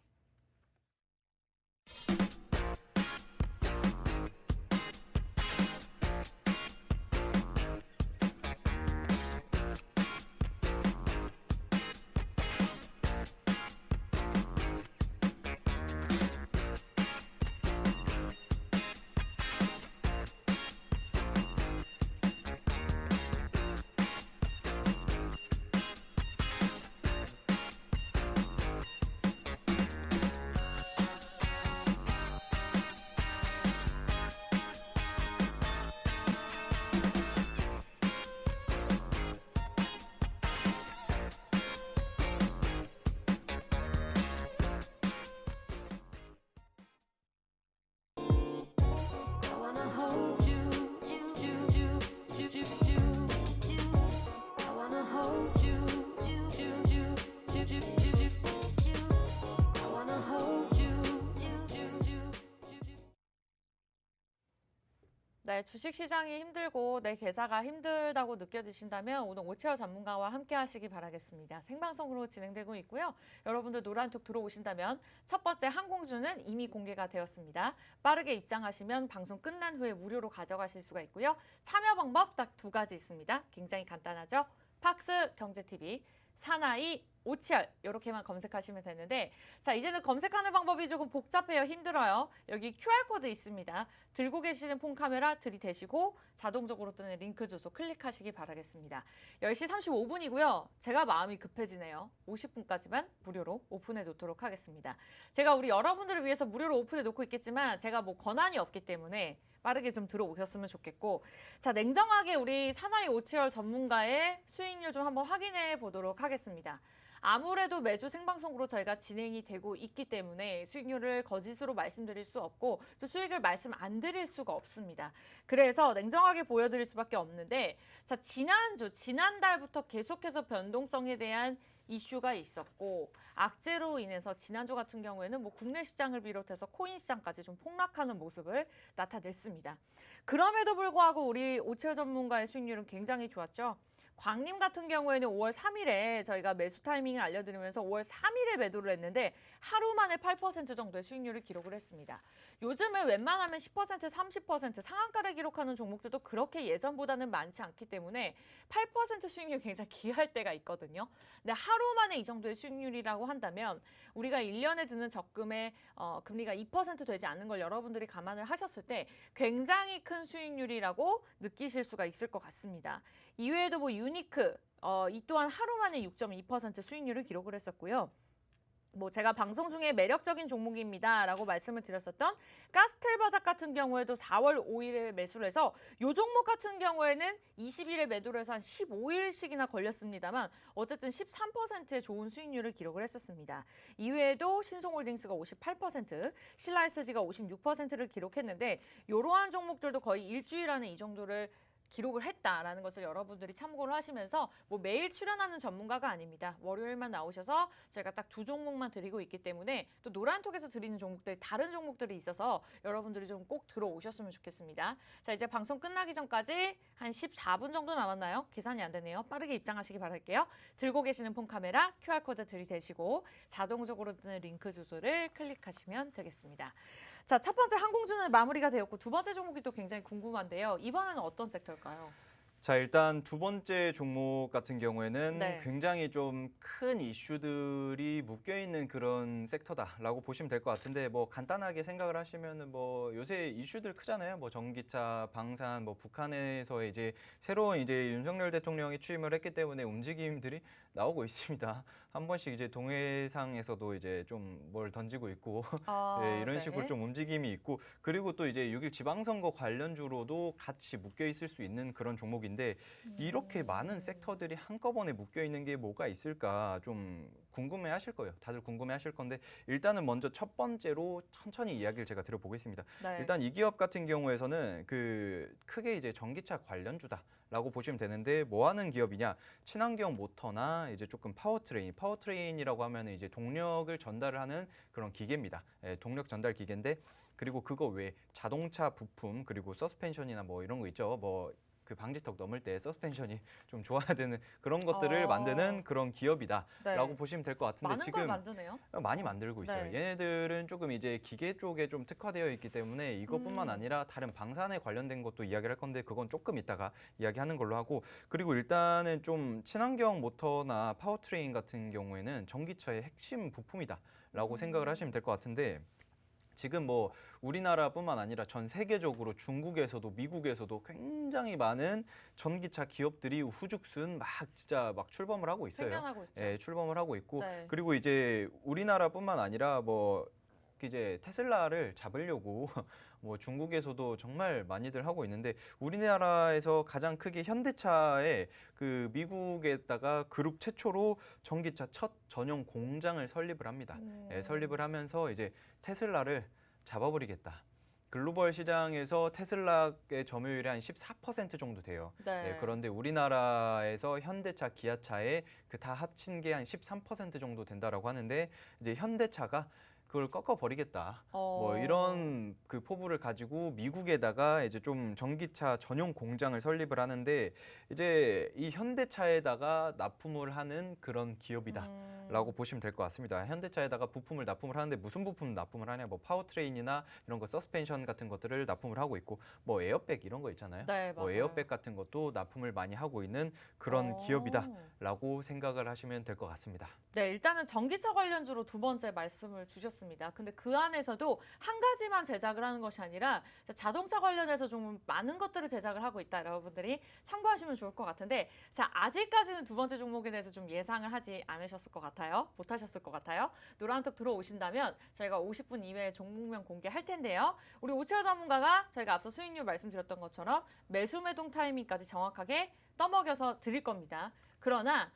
네, 주식시장이 힘들고 내 계좌가 힘들다고 느껴지신다면 오늘 오치열 전문가와 함께 하시기 바라겠습니다. 생방송으로 진행되고 있고요. 여러분들 노란톡 들어오신다면 첫 번째 항공주는 이미 공개가 되었습니다. 빠르게 입장하시면 방송 끝난 후에 무료로 가져가실 수가 있고요. 참여 방법 딱 두 가지 있습니다. 굉장히 간단하죠. 팍스 경제TV 사나이 오치열 이렇게만 검색하시면 되는데 자 이제는 검색하는 방법이 조금 복잡해요. 힘들어요. 여기 QR코드 있습니다. 들고 계시는 폰 카메라 들이대시고 자동적으로 뜨는 링크 주소 클릭하시기 바라겠습니다. 10시 35분이고요. 제가 마음이 급해지네요. 50분까지만 무료로 오픈해 놓도록 하겠습니다. 제가 우리 여러분들을 위해서 무료로 오픈해 놓고 있겠지만 제가 뭐 권한이 없기 때문에 빠르게 좀 들어오셨으면 좋겠고 자 냉정하게 우리 사나이 오치열 전문가의 수익률 좀 한번 확인해 보도록 하겠습니다. 아무래도 매주 생방송으로 저희가 진행이 되고 있기 때문에 수익률을 거짓으로 말씀드릴 수 없고 또 수익을 말씀 안 드릴 수가 없습니다. 그래서 냉정하게 보여드릴 수밖에 없는데 자 지난달부터 계속해서 변동성에 대한 이슈가 있었고 악재로 인해서 지난주 같은 경우에는 뭐 국내 시장을 비롯해서 코인 시장까지 좀 폭락하는 모습을 나타냈습니다. 그럼에도 불구하고 우리 오치열 전문가의 수익률은 굉장히 좋았죠. 광림 같은 경우에는 5월 3일에 저희가 매수 타이밍을 알려드리면서 5월 3일에 매도를 했는데 하루 만에 8% 정도의 수익률을 기록을 했습니다. 요즘은 웬만하면 10%, 30% 상한가를 기록하는 종목들도 그렇게 예전보다는 많지 않기 때문에 8% 수익률이 굉장히 귀할 때가 있거든요. 근데 하루 만에 이 정도의 수익률이라고 한다면 우리가 1년에 드는 적금의 금리가 2% 되지 않는 걸 여러분들이 감안을 하셨을 때 굉장히 큰 수익률이라고 느끼실 수가 있을 것 같습니다. 이외에도 뭐 유니크 이 또한 하루 만에 6.2% 수익률을 기록을 했었고요. 뭐 제가 방송 중에 매력적인 종목입니다라고 말씀을 드렸었던 가스텔바작 같은 경우에도 4월 5일에 매수를 해서 이 종목 같은 경우에는 20일에 매도를 해서 한 15일씩이나 걸렸습니다만 어쨌든 13%의 좋은 수익률을 기록을 했었습니다. 이외에도 신송홀딩스가 58%, 신라SG가 56%를 기록했는데 이러한 종목들도 거의 일주일 안에 이 정도를 기록을 했다라는 것을 여러분들이 참고를 하시면서 뭐 매일 출연하는 전문가가 아닙니다. 월요일만 나오셔서 저희가 딱 2종목만 드리고 있기 때문에 또 노란톡에서 드리는 종목들 다른 종목들이 있어서 여러분들이 좀 꼭 들어오셨으면 좋겠습니다. 자 이제 방송 끝나기 전까지 한 14분 정도 남았나요? 계산이 안 되네요. 빠르게 입장하시기 바랄게요. 들고 계시는 폰 카메라 QR코드 들이대시고 자동적으로 뜨는 링크 주소를 클릭하시면 되겠습니다. 자, 첫 번째 항공주는 마무리가 되었고 두 번째 종목이 또 굉장히 궁금한데요. 이번에는 어떤 섹터일까요? 자, 일단 두 번째 종목 같은 경우에는 네. 굉장히 좀 큰 이슈들이 묶여 있는 그런 섹터다라고 보시면 될 것 같은데 뭐 간단하게 생각을 하시면은 뭐 요새 이슈들 크잖아요. 뭐 전기차, 방산, 뭐 북한에서 이제 새로운 이제 윤석열 대통령이 취임을 했기 때문에 움직임들이 나오고 있습니다. 한 번씩 이제 동해상에서도 이제 좀 뭘 던지고 있고 네, 이런 식으로 좀 움직임이 있고 그리고 또 이제 6일 지방선거 관련주로도 같이 묶여 있을 수 있는 그런 종목인데 이렇게 많은 섹터들이 한꺼번에 묶여 있는 게 뭐가 있을까 좀 궁금해 하실 거예요. 다들 궁금해 하실 건데 일단은 먼저 첫 번째로 천천히 이야기를 제가 드려보겠습니다. 네. 일단 이 기업 같은 경우에서는 그 크게 이제 전기차 관련주다. 라고 보시면 되는데 뭐 하는 기업이냐? 친환경 모터나 이제 조금 파워트레인이라고 하면 이제 동력을 전달을 하는 그런 기계입니다. 예, 동력 전달 기계인데 그리고 그거 외에 자동차 부품 그리고 서스펜션이나 뭐 이런 거 있죠. 뭐 그 방지턱 넘을 때 서스펜션이 좀 좋아야 되는 그런 것들을 만드는 그런 기업이다라고 네. 보시면 될 것 같은데 많은 지금 걸 만드네요. 많이 만들고 있어요. 네. 얘네들은 조금 이제 기계 쪽에 좀 특화되어 있기 때문에 이것뿐만 아니라 다른 방산에 관련된 것도 이야기를 할 건데 그건 조금 이따가 이야기하는 걸로 하고 그리고 일단은 좀 친환경 모터나 파워트레인 같은 경우에는 전기차의 핵심 부품이다라고 생각을 하시면 될 것 같은데 지금 뭐 우리나라뿐만 아니라 전 세계적으로 중국에서도 미국에서도 굉장히 많은 전기차 기업들이 후죽순 막 진짜 막 출범을 하고 있어요. 생겨나고 있죠. 예, 출범을 하고 있고 네. 그리고 이제 우리나라뿐만 아니라 뭐 이제 테슬라를 잡으려고 뭐 중국에서도 정말 많이들 하고 있는데 우리나라에서 가장 크게 현대차에 그 미국에다가 그룹 최초로 전기차 첫 전용 공장을 설립을 합니다. 예, 설립을 하면서 이제 테슬라를 잡아버리겠다. 글로벌 시장에서 테슬라의 점유율이 한 14% 정도 돼요. 네. 예, 그런데 우리나라에서 현대차, 기아차의 그 다 합친 게 한 13% 정도 된다라고 하는데 이제 현대차가 그걸 꺾어버리겠다. 어. 뭐 이런 그 포부를 가지고 미국에다가 이제 좀 전기차 전용 공장을 설립을 하는데 이제 이 현대차에다가 납품을 하는 그런 기업이다라고 보시면 될 것 같습니다. 현대차에다가 부품을 납품을 하는데 무슨 부품 납품을 하냐? 뭐 파워트레인이나 이런 거 서스펜션 같은 것들을 납품을 하고 있고 뭐 에어백 이런 거 있잖아요. 네, 뭐 맞아요. 에어백 같은 것도 납품을 많이 하고 있는 그런 어. 기업이다라고 생각을 하시면 될 것 같습니다. 네, 일단은 전기차 관련주로 두 번째 말씀을 주셨습니다. 근데 그 안에서도 한 가지만 제작을 하는 것이 아니라 자동차 관련해서 좀 많은 것들을 제작을 하고 있다. 여러분들이 참고하시면 좋을 것 같은데, 자, 아직까지는 두 번째 종목에 대해서 좀 예상을 하지 않으셨을 것 같아요. 못 하셨을 것 같아요. 노란톡 들어오신다면 저희가 50분 이외에 종목명 공개할 텐데요. 우리 오치어 전문가가 저희가 앞서 수익률 말씀드렸던 것처럼 매수 매동 타이밍까지 정확하게 떠먹여서 드릴 겁니다. 그러나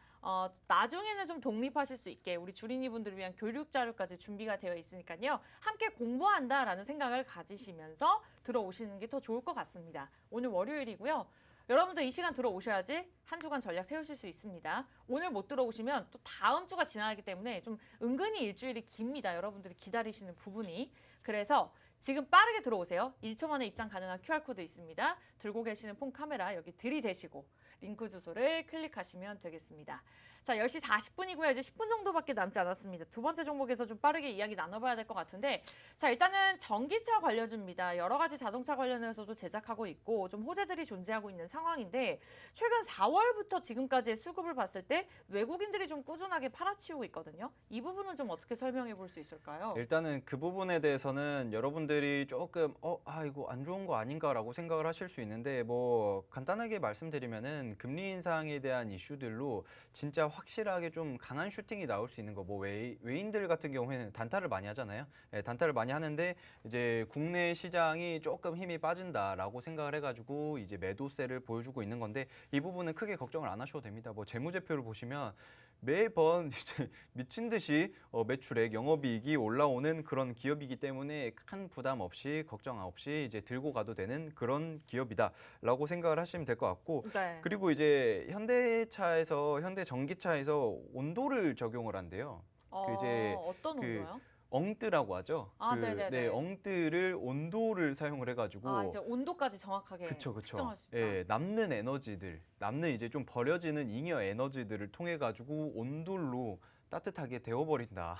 나중에는 좀 독립하실 수 있게 우리 주린이 분들을 위한 교육 자료까지 준비가 되어 있으니까요. 함께 공부한다라는 생각을 가지시면서 들어오시는 게 더 좋을 것 같습니다. 오늘 월요일이고요. 여러분들 이 시간 들어오셔야지 한 주간 전략 세우실 수 있습니다. 오늘 못 들어오시면 또 다음 주가 지나가기 때문에 좀 은근히 일주일이 깁니다. 여러분들이 기다리시는 부분이. 그래서 지금 빠르게 들어오세요. 1초 만에 입장 가능한 QR코드 있습니다. 들고 계시는 폰 카메라 여기 들이대시고 링크 주소를 클릭하시면 되겠습니다. 자, 10시 40분이고요. 이제 10분 정도밖에 남지 않았습니다. 두 번째 종목에서 좀 빠르게 이야기 나눠봐야 될 것 같은데, 자, 일단은 전기차 관련주입니다. 여러 가지 자동차 관련해서도 제작하고 있고 좀 호재들이 존재하고 있는 상황인데, 최근 4월부터 지금까지의 수급을 봤을 때 외국인들이 좀 꾸준하게 팔아치우고 있거든요. 이 부분은 좀 어떻게 설명해 볼 수 있을까요? 일단은 그 부분에 대해서는 여러분들이 조금 이거 안 좋은 거 아닌가라고 생각을 하실 수 있는데 뭐 간단하게 말씀드리면은 금리 인상에 대한 이슈들로 진짜 확실하게 좀 강한 슈팅이 나올 수 있는 거 뭐 외인들 같은 경우에는 단타를 많이 하잖아요. 예, 단타를 많이 하는데 이제 국내 시장이 조금 힘이 빠진다라고 생각을 해가지고 이제 매도세를 보여주고 있는 건데 이 부분은 크게 걱정을 안 하셔도 됩니다. 뭐 재무제표를 보시면 매번 이제 미친 듯이 매출액, 영업이익이 올라오는 그런 기업이기 때문에 큰 부담 없이 걱정 없이 이제 들고 가도 되는 그런 기업이다라고 생각을 하시면 될 것 같고 네. 그리고 이제 현대 전기차에서 온도를 적용을 한대요. 이제 어떤 그 온도요? 엉뜨라고 하죠. 아, 네네네. 네, 엉뜨를 온도를 사용을 해가지고 아, 이제 온도까지 정확하게 그쵸. 측정할 수 있다. 예, 남는 이제 좀 버려지는 잉여 에너지들을 통해 가지고 온돌로 따뜻하게 데워버린다.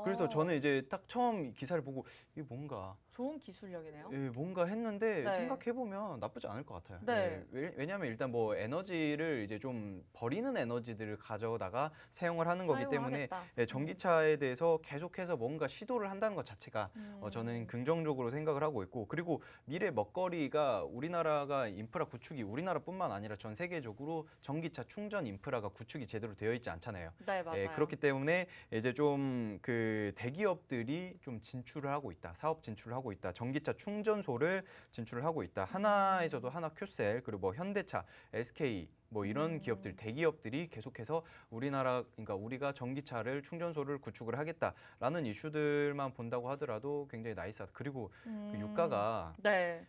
그래서 저는 이제 딱 처음 기사를 보고 이게 뭔가 좋은 기술력이네요. 뭔가 했는데 네. 생각해보면 나쁘지 않을 것 같아요. 네. 왜냐하면 일단 뭐 에너지를 이제 좀 버리는 에너지들을 가져다가 사용을 하는 거기 때문에 사용하겠다. 전기차에 대해서 계속해서 뭔가 시도를 한다는 것 자체가 음. 저는 긍정적으로 생각을 하고 있고 그리고 미래 먹거리가 우리나라가 인프라 구축이 우리나라뿐만 아니라 전 세계적으로 전기차 충전 인프라가 구축이 제대로 되어 있지 않잖아요. 네, 맞아요. 그렇기 때문에 이제 좀 그 대기업들이 좀 진출을 하고 있다. 사업 진출을 하고 있다. 전기차 충전소를 진출을 하고 있다. 하나에서도 하나 큐셀 그리고 뭐 현대차, SK 뭐 이런 기업들 대기업들이 계속해서 그러니까 우리가 전기차를 충전소를 구축을 하겠다라는 이슈들만 본다고 하더라도 굉장히 나이스하다. 그리고 그 유가가 네.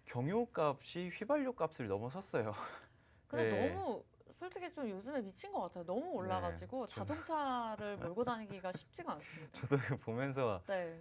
경유값이 휘발유 값을 넘어섰어요. 근데 네. 너무 솔직히 좀 요즘에 미친 것 같아요. 너무 올라가지고 자동차를 몰고 다니기가 쉽지가 않습니다. 저도 이거 보면서 네.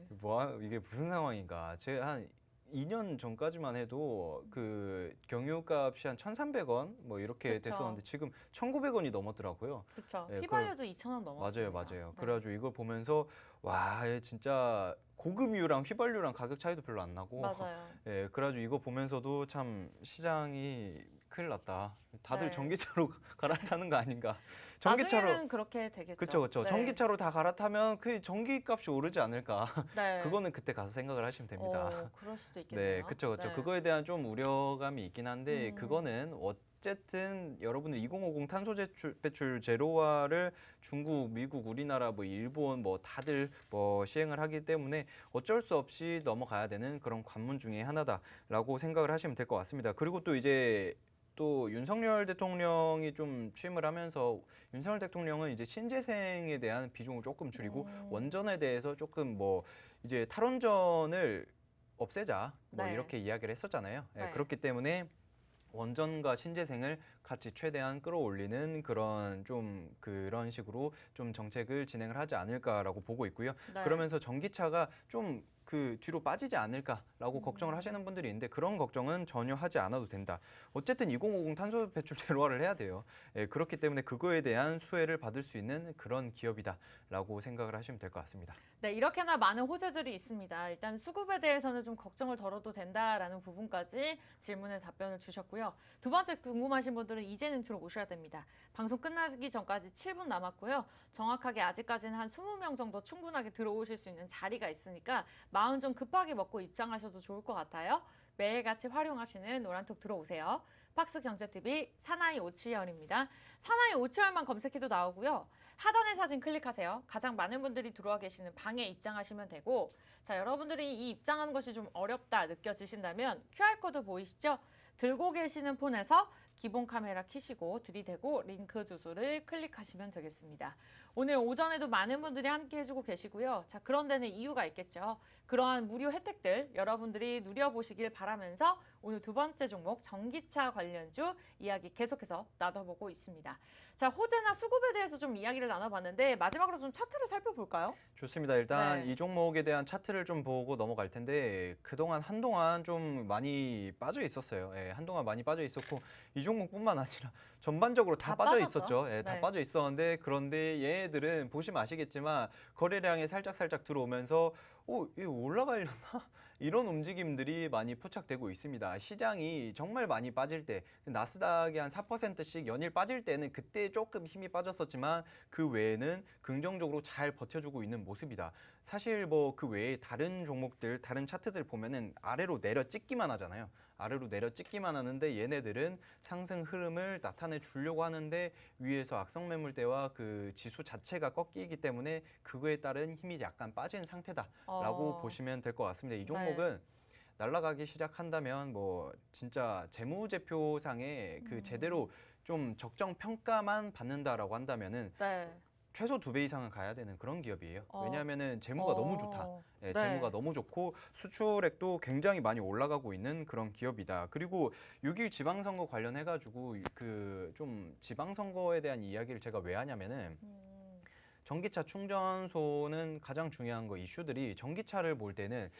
이게 무슨 상황인가. 제가 한 2년 전까지만 해도 그 경유값이 한 1,300원 뭐 이렇게 그쵸. 됐었는데 지금 1,900원이 넘었더라고요. 그렇죠. 네, 휘발유도 2,000원 넘었습니다. 맞아요. 네. 그래가지고 이걸 보면서 와, 얘 진짜 고급유랑 휘발유랑 가격 차이도 별로 안 나고. 맞아요. 예, 그래가지고 이거 보면서도 참 시장이 큰일 났다. 다들 네. 전기차로 갈아타는 거 아닌가. 나중에는 그렇게 되겠죠. 그쵸. 네. 전기차로 다 갈아타면 그 전기값이 오르지 않을까. 네. 그거는 그때 가서 생각을 하시면 됩니다. 그럴 수도 있겠네요. 네, 그쵸. 네. 그거에 대한 좀 우려감이 있긴 한데 그거는 어쨌든 여러분들 2050 탄소 배출 제로화를 중국, 미국, 우리나라, 뭐 일본 뭐 다들 뭐 시행을 하기 때문에 어쩔 수 없이 넘어가야 되는 그런 관문 중에 하나다라고 생각을 하시면 될 것 같습니다. 그리고 또 이제 또 윤석열 대통령이 좀 취임을 하면서 윤석열 대통령은 이제 신재생에 대한 비중을 조금 줄이고 원전에 대해서 조금 뭐 이제 탈원전을 없애자 뭐 네. 이렇게 이야기를 했었잖아요. 네. 그렇기 때문에 원전과 신재생을 같이 최대한 끌어올리는 그런 식으로 좀 정책을 진행을 하지 않을까라고 보고 있고요. 네. 그러면서 전기차가 좀 그 뒤로 빠지지 않을까라고 걱정을 하시는 분들이 있는데 그런 걱정은 전혀 하지 않아도 된다. 어쨌든 2050 탄소 배출 제로화를 해야 돼요. 예, 그렇기 때문에 그거에 대한 수혜를 받을 수 있는 그런 기업이다라고 생각을 하시면 될 것 같습니다. 네, 이렇게나 많은 호재들이 있습니다. 일단 수급에 대해서는 좀 걱정을 덜어도 된다라는 부분까지 질문에 답변을 주셨고요. 두 번째 궁금하신 분들은 이제는 들어오셔야 됩니다. 방송 끝나기 전까지 7분 남았고요. 정확하게 아직까지는 한 20명 정도 충분하게 들어오실 수 있는 자리가 있으니까 마음 좀 급하게 먹고 입장하셔도 좋을 것 같아요. 매일같이 활용하시는 노란톡 들어오세요. 팍스경제TV 사나이 오치열입니다. 사나이 오치열만 검색해도 나오고요. 하단의 사진 클릭하세요. 가장 많은 분들이 들어와 계시는 방에 입장하시면 되고, 자, 여러분들이 이 입장하는 것이 좀 어렵다 느껴지신다면 QR코드 보이시죠? 들고 계시는 폰에서 기본 카메라 켜시고 들이대고 링크 주소를 클릭하시면 되겠습니다. 오늘 오전에도 많은 분들이 함께 해주고 계시고요. 자, 그런 데는 이유가 있겠죠. 그러한 무료 혜택들 여러분들이 누려보시길 바라면서 오늘 두 번째 종목 전기차 관련주 이야기 계속해서 나눠보고 있습니다. 자, 호재나 수급에 대해서 좀 이야기를 나눠봤는데 마지막으로 좀 차트를 살펴볼까요? 좋습니다. 일단 네. 이 종목에 대한 차트를 좀 보고 넘어갈 텐데 한동안 좀 많이 빠져 있었어요. 예, 한동안 많이 빠져 있었고 이 종목뿐만 아니라 전반적으로 다 빠져 빠졌죠? 있었죠. 예, 다 네. 빠져 있었는데 그런데 얘네들은 보시면 아시겠지만 거래량이 살짝 들어오면서 이거 올라가려나? 이런 움직임들이 많이 포착되고 있습니다. 시장이 정말 많이 빠질 때, 나스닥이 한 4%씩 연일 빠질 때는 그때 조금 힘이 빠졌었지만 그 외에는 긍정적으로 잘 버텨주고 있는 모습이다. 사실 뭐 그 외에 다른 종목들, 다른 차트들 보면은 아래로 내려 찍기만 하잖아요. 아래로 내려 찍기만 하는데 얘네들은 상승 흐름을 나타내 주려고 하는데 위에서 악성 매물대와 그 지수 자체가 꺾이기 때문에 그거에 따른 힘이 약간 빠진 상태다라고 보시면 될 것 같습니다. 이 종목은 날아가기 시작한다면 뭐 진짜 재무제표상에 그 제대로 좀 적정 평가만 받는다라고 한다면은 네. 최소 2배 이상은 가야 되는 그런 기업이에요. 왜냐하면은 재무가 너무 좋다. 예, 네. 재무가 너무 좋고 수출액도 굉장히 많이 올라가고 있는 그런 기업이다. 그리고 6일 지방선거 관련해가지고 그 좀 지방선거에 대한 이야기를 제가 왜 하냐면은 전기차 충전소는 가장 중요한 거 이슈들이 전기차를 볼 때는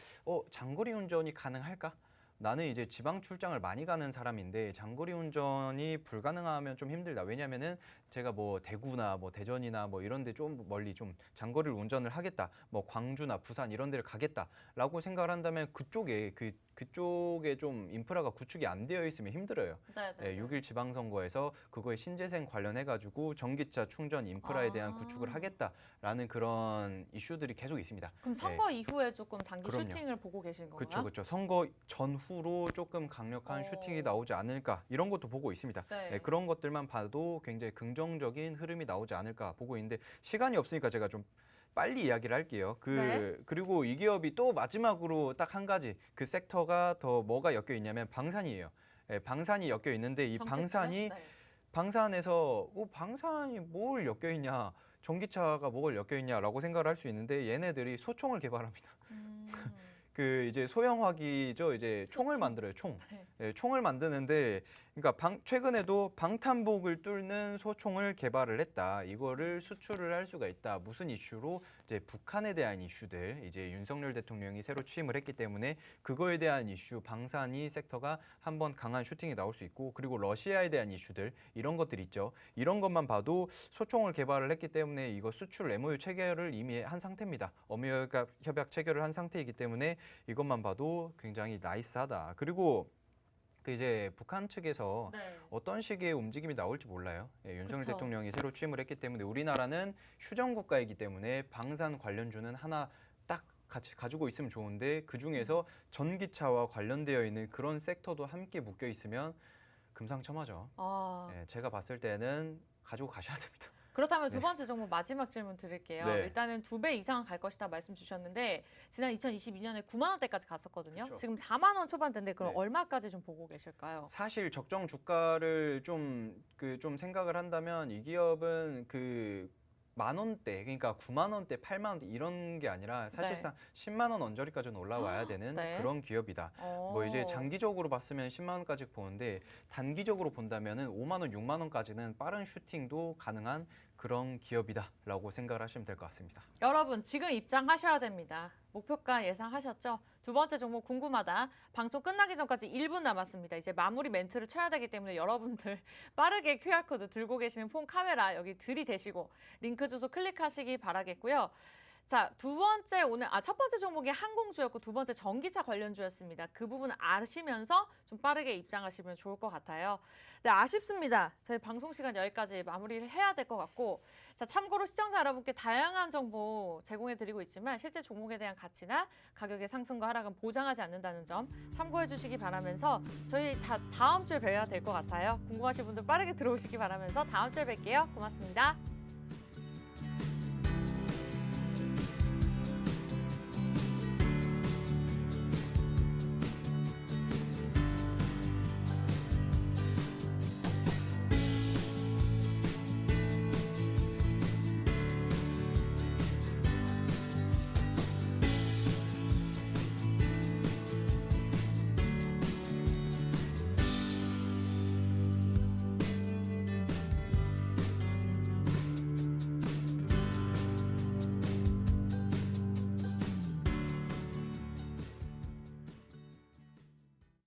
장거리 운전이 가능할까? 나는 이제 지방 출장을 많이 가는 사람인데 장거리 운전이 불가능하면 좀 힘들다. 왜냐면은 제가 뭐 대구나 뭐 대전이나 뭐 이런 데 좀 멀리 좀 장거리를 운전을 하겠다. 뭐 광주나 부산 이런 데를 가겠다라고 생각을 한다면 그쪽에 좀 인프라가 구축이 안 되어 있으면 힘들어요. 네. 6일 지방선거에서 그거에 신재생 관련해가지고 전기차 충전 인프라에 대한 구축을 하겠다라는 그런 이슈들이 계속 있습니다. 그럼 선거 이후에 조금 단기 그럼요. 슈팅을 보고 계신 건가요? 그렇죠. 선거 전후로 조금 강력한 슈팅이 나오지 않을까 이런 것도 보고 있습니다. 네. 그런 것들만 봐도 굉장히 긍정적인 흐름이 나오지 않을까 보고 있는데 시간이 없으니까 제가 좀 빨리 이야기를 할게요. 그리고 이 기업이 또 마지막으로 딱 한 가지 그 섹터가 더 뭐가 엮여 있냐면 방산이에요. 방산이 엮여 있는데 이 정책이요? 방산에서 방산이 뭘 엮여 있냐, 전기차가 뭘 엮여 있냐라고 생각을 할 수 있는데 얘네들이 소총을 개발합니다. 그 이제 소형화기죠. 이제 총을 만들어요. 총. 네, 총을 만드는데 그러니까 최근에도 방탄복을 뚫는 소총을 개발을 했다. 이거를 수출을 할 수가 있다. 무슨 이슈로? 이제 북한에 대한 이슈들. 이제 윤석열 대통령이 새로 취임을 했기 때문에 그거에 대한 이슈, 방산이 섹터가 한번 강한 슈팅이 나올 수 있고 그리고 러시아에 대한 이슈들 이런 것들 있죠. 이런 것만 봐도 소총을 개발을 했기 때문에 이거 수출 MOU 체결을 이미 한 상태입니다. 협약 체결을 한 상태이기 때문에 이것만 봐도 굉장히 나이스하다. 그리고 그 이제 북한 측에서 어떤 식의 움직임이 나올지 몰라요. 윤석열 그쵸. 대통령이 새로 취임을 했기 때문에 우리나라는 휴전 국가이기 때문에 방산 관련주는 하나 딱 같이 가지고 있으면 좋은데 그 중에서 전기차와 관련되어 있는 그런 섹터도 함께 묶여 있으면 금상첨화죠. 제가 봤을 때는 가지고 가셔야 됩니다. 그렇다면 두 번째 종목 마지막 질문 드릴게요. 네. 일단은 2배 이상 갈 것이다 말씀 주셨는데 지난 2022년에 9만 원대까지 갔었거든요. 그쵸. 지금 4만 원 초반대인데 그럼 네. 얼마까지 좀 보고 계실까요? 사실 적정 주가를 좀 생각을 한다면 이 기업은 만 원대, 그러니까 9만 원대, 8만 원대 이런 게 아니라 사실상 10만 원 언저리까지는 올라와야 되는 네. 그런 기업이다. 뭐 이제 장기적으로 봤으면 10만 원까지 보는데 단기적으로 본다면은 5만 원, 6만 원까지는 빠른 슈팅도 가능한 그런 기업이다라고 생각을 하시면 될 것 같습니다. 여러분 지금 입장하셔야 됩니다. 목표가 예상하셨죠? 두 번째 종목 궁금하다. 방송 끝나기 전까지 1분 남았습니다. 이제 마무리 멘트를 쳐야 되기 때문에 여러분들 빠르게 QR코드 들고 계시는 폰 카메라 여기 들이대시고 링크 주소 클릭하시기 바라겠고요. 자, 첫 번째 종목이 항공주였고 두 번째 전기차 관련주였습니다. 그 부분 아시면서 좀 빠르게 입장하시면 좋을 것 같아요. 네, 아쉽습니다. 저희 방송 시간 여기까지 마무리를 해야 될 것 같고, 자, 참고로 시청자 여러분께 다양한 정보 제공해드리고 있지만 실제 종목에 대한 가치나 가격의 상승과 하락은 보장하지 않는다는 점 참고해 주시기 바라면서 저희 다음 주에 뵈야 될 것 같아요. 궁금하신 분들 빠르게 들어오시기 바라면서 다음 주에 뵐게요. 고맙습니다.